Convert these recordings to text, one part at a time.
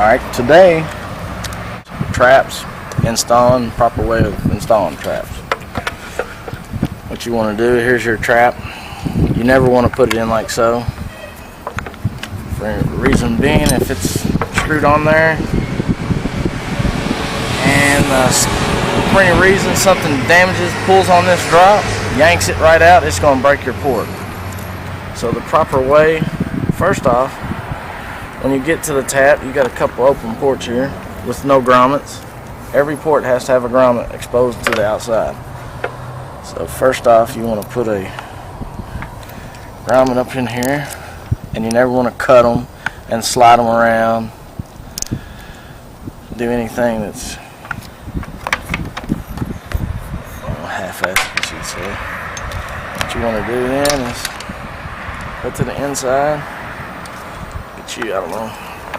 Alright, today, traps, installing, proper way of installing traps. What you want to do, here's your trap. You never want to put it in like so. For reason being, if it's screwed on there and for any reason something damages, pulls on this drop, yanks it right out, it's going to break your port. So the proper way, first off, when you get to the tap, you got a couple open ports here with no grommets. Every port has to have a grommet exposed to the outside. So first off, you want to put a grommet up in here, and you never want to cut them and slide them around, do anything that's half-assed, you should say. What you want to do then is put to the inside, get you, I don't know,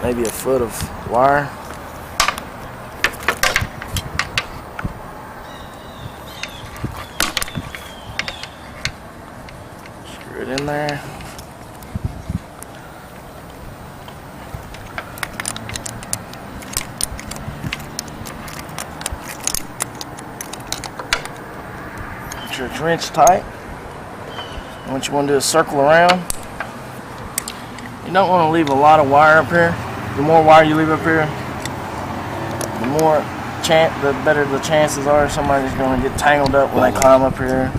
maybe a foot of wire. Screw it in there. Get your wrench tight. And what you want to do is circle around. You don't want to leave a lot of wire up here. The more wire you leave up here, the better the chances are somebody's going to get tangled up when they climb up here.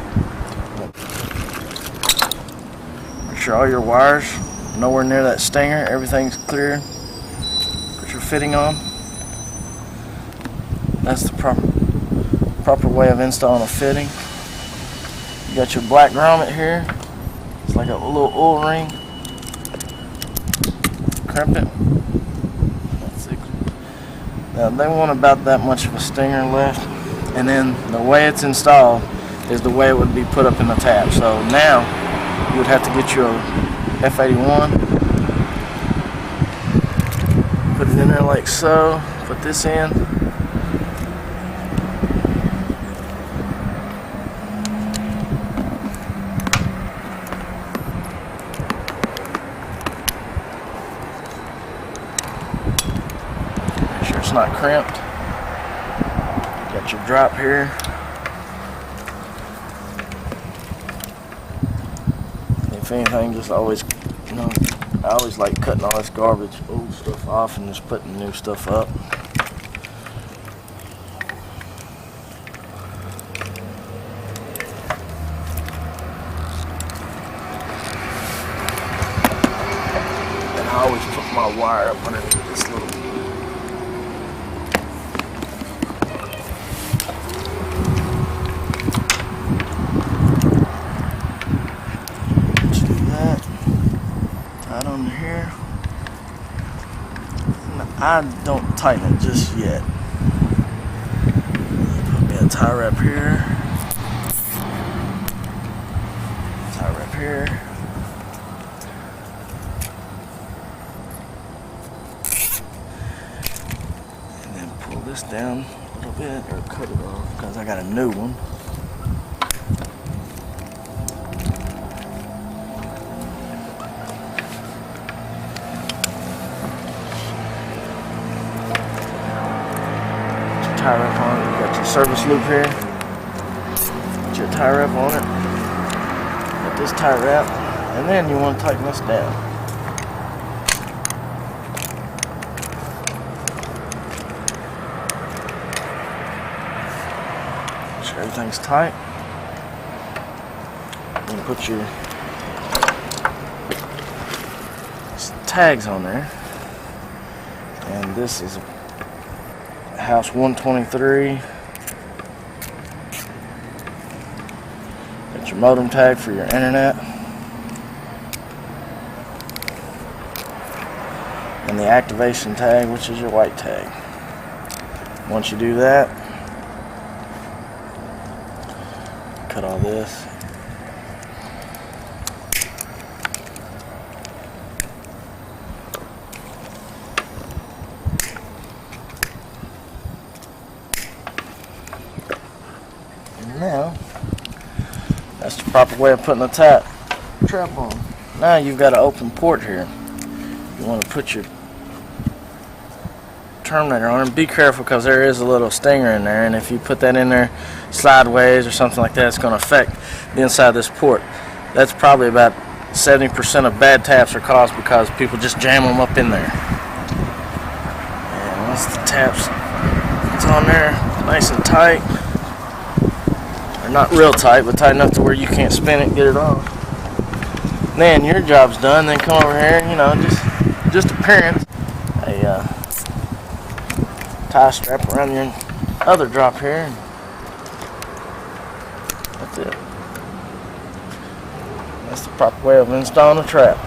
Make sure all your wires nowhere near that stinger, everything's clear. Put your fitting on. That's the proper way of installing a fitting. You got your black grommet here. It's like a little oil ring. Crimp it. Now they want about that much of a stinger left, and then the way it's installed is the way it would be put up in the tap. So now you would have to get your F81, put it in there like so, put this in. It's not crimped. Got your drop here. If anything, just always, I always like cutting all this garbage, old stuff off and just putting new stuff up. And I always put my wire up underneath this little. Under here. I don't tighten it just yet. Put me a tie wrap here. Tie wrap here. And then pull this down a little bit, or cut it off because I got a new one. Tie wrap on it. You got your service loop here. Put your tie wrap on it. Got this tie wrap, and then you want to tighten this down. Make sure everything's tight. Then put your tags on there, and this is House 123. Got your modem tag for your internet. And the activation tag, which is your white tag. Once you do that, cut all this. Now, that's the proper way of putting the trap on. Now you've got an open port here. You want to put your terminator on it. Be careful because there is a little stinger in there, and if you put that in there sideways or something like that, it's going to affect the inside of this port. That's probably about 70% of bad taps are caused because people just jam them up in there. And once the taps it's on there nice and tight, or not real tight, but tight enough to where you can't spin it and get it off, then your job's done. Then come over here, you know, just appearance, a tie strap around your other drop here, and that's it. That's the proper way of installing a trap.